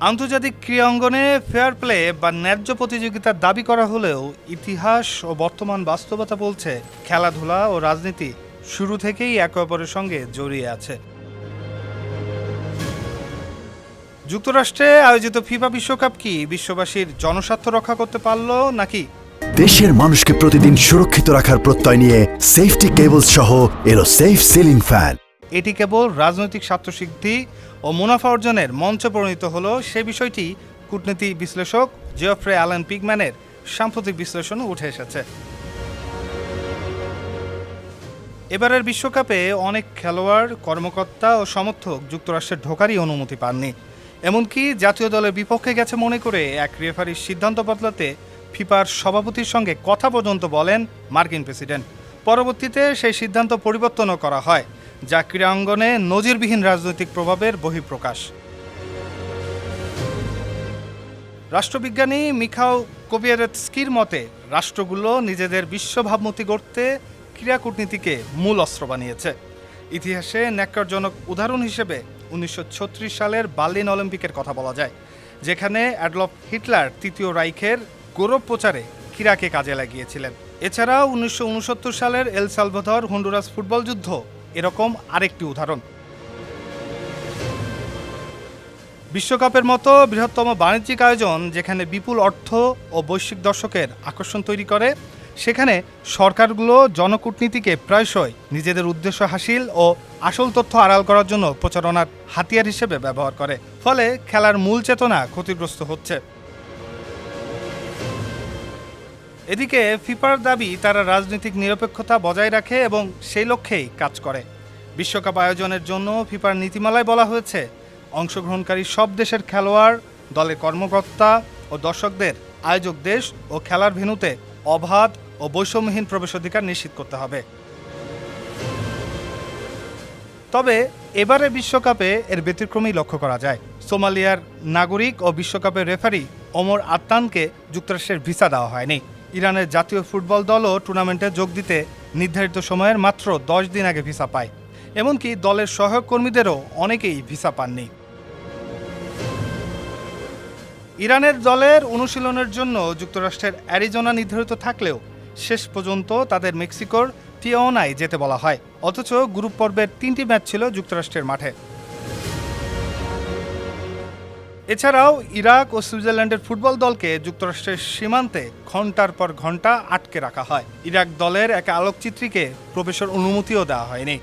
আন্তর্জাতিক ক্রীড়া অঙ্গনে ফেয়ার প্লে বা ন্যায্য প্রতিযোগিতার দাবি করা হলেও ইতিহাস ও বর্তমান বাস্তবতা বলছে খেলাধুলা ও রাজনীতি শুরু থেকেই একে অপরের সঙ্গে জড়িয়ে আছে। যুক্তরাষ্ট্রে আয়োজিত ফিফা বিশ্বকাপ কি বিশ্ববাসীর জনস্বার্থ রক্ষা করতে পারল নাকি দেশের মানুষকে প্রতিদিন সুরক্ষিত রাখার প্রত্যয় নিয়ে সেফটি কেবলস সহ এলো সেফ সিলিং ফ্যান? এটি কেবল রাজনৈতিক স্বার্থসিদ্ধি ও মুনাফা অর্জনের মঞ্চে পরিণত হলো সে বিষয়টি কূটনীতি বিশ্লেষক জিওফ্রে অ্যালেন পিগম্যানের সাম্প্রতিক বিশ্লেষণে উঠে এসেছে। এবারের বিশ্বকাপে অনেক খেলোয়াড়, কর্মকর্তা ও সমর্থক যুক্তরাষ্ট্রের ঢোকারই অনুমতি পাননি। এমনকি জাতীয় দলের বিপক্ষে গেছে মনে করে এক রেফারির সিদ্ধান্ত বদলাতে ফিফার সভাপতির সঙ্গে কথা পর্যন্ত বলেন মার্কিন প্রেসিডেন্ট। পরবর্তীতে সেই সিদ্ধান্ত পরিবর্তনও করা হয়, যা ক্রীড়াঙ্গনে নজিরবিহীন রাজনৈতিক প্রভাবের বহিঃপ্রকাশ। রাষ্ট্রবিজ্ঞানী মিখাও কোভিয়েরেৎস্কির মতে রাষ্ট্রগুলো নিজেদের বিশ্ব ভাবমূর্তি গড়তে ক্রীড়া কূটনীতিকে মূল অস্ত্র বানিয়েছে। ইতিহাসে ন্যাক্কারজনক উদাহরণ হিসেবে 1936 সালের বার্লিন অলিম্পিকের কথা বলা যায়, যেখানে অ্যাডলফ হিটলার তৃতীয় রাইখের গৌরব প্রচারে ক্রীড়াকে কাজে লাগিয়েছিলেন। এছাড়াও 1969 সালের এল সালভাদর হন্ডুরাস ফুটবল যুদ্ধ এরকম আরেকটি উদাহরণ। বিশ্বকাপের মতো বৃহত্তম বাণিজ্যিক আয়োজন যেখানে বিপুল অর্থ ও বৈশ্বিক দর্শকের আকর্ষণ তৈরি করে, সেখানে সরকারগুলো জনকূটনীতিকে প্রায়শই নিজেদের উদ্দেশ্য হাসিল ও আসল তথ্য আড়াল করার জন্য প্রচারণার হাতিয়ার হিসেবে ব্যবহার করে। ফলে খেলার মূল চেতনা ক্ষতিগ্রস্ত হচ্ছে। এদিকে ফিফার দাবি তারা রাজনৈতিক নিরপেক্ষতা বজায় রাখে এবং সেই লক্ষ্যেই কাজ করে। বিশ্বকাপ আয়োজনের জন্য ফিফার নীতিমালায় বলা হয়েছে, অংশগ্রহণকারী সব দেশের খেলোয়াড়, দলের কর্মকর্তা ও দর্শকদের আয়োজক দেশ ও খেলার ভেন্যুতে অবাধ ও বৈষম্যহীন প্রবেশাধিকার নিশ্চিত করতে হবে। তবে এবারে বিশ্বকাপে এর ব্যতিক্রমী লক্ষ্য করা যায়। সোমালিয়ার নাগরিক ও বিশ্বকাপের রেফারি ওমর আত্তানকে যুক্তরাষ্ট্রের ভিসা দেওয়া হয়নি। ইরানের জাতীয় ফুটবল দলও টুর্নামেন্টে যোগ দিতে নির্ধারিত সময়ের মাত্র 10 দিন আগে ভিসা পায়। এমনকি দলের সহায়ক কর্মীদেরও অনেকেই ভিসা পাননি। ইরানের দলের অনুশীলনের জন্য যুক্তরাষ্ট্রের অ্যারিজোনা নির্ধারিত থাকলেও শেষ পর্যন্ত তাদের মেক্সিকোর টিওনায় যেতে বলা হয়। অথচ গ্রুপ পর্বের 3টি ম্যাচ ছিল যুক্তরাষ্ট্রের মাঠে। এছাড়াও ইরাক ও সুইজারল্যান্ডের ফুটবল দলকে যুক্তরাষ্ট্রের সীমান্তে ঘণ্টার পর ঘণ্টা আটকে রাখা হয়। ইরাক দলের এক আলোকচিত্রীকে প্রবেশের অনুমতিও দেওয়া হয়নি।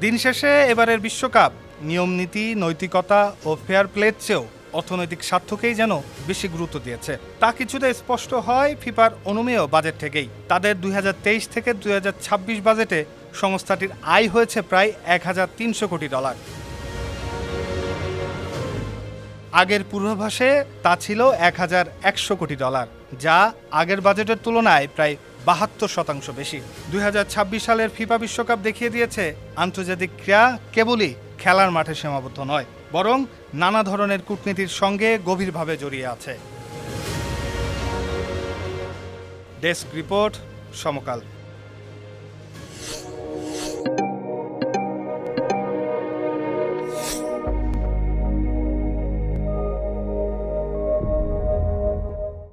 দিন শেষে এবারের বিশ্বকাপ নিয়মনীতি, নৈতিকতা ও ফেয়ার প্লের চেয়েও অর্থনৈতিক স্বার্থকেই যেন বেশি গুরুত্ব দিয়েছে। তা কিছুটা স্পষ্ট হয় ফিফার অনুমেয় বাজেট থেকেই। তাদের 2023 থেকে 2026 বাজেটে সংস্থাটির আয় হয়েছে প্রায় $1,300 কোটি। আগের পূর্বাভাসে তা ছিল $1,100 কোটি, যা আগের বাজেটের তুলনায় প্রায় 72% বেশি। 2026 সালের ফিফা বিশ্বকাপ দেখিয়ে দিয়েছে আন্তর্জাতিক ক্রীড়া কেবলই খেলার মাঠে সীমাবদ্ধ নয়, বরং নানা ধরনের কূটনীতির সঙ্গে গভীরভাবে জড়িয়ে আছে। ডেস্ক রিপোর্ট, সমকাল।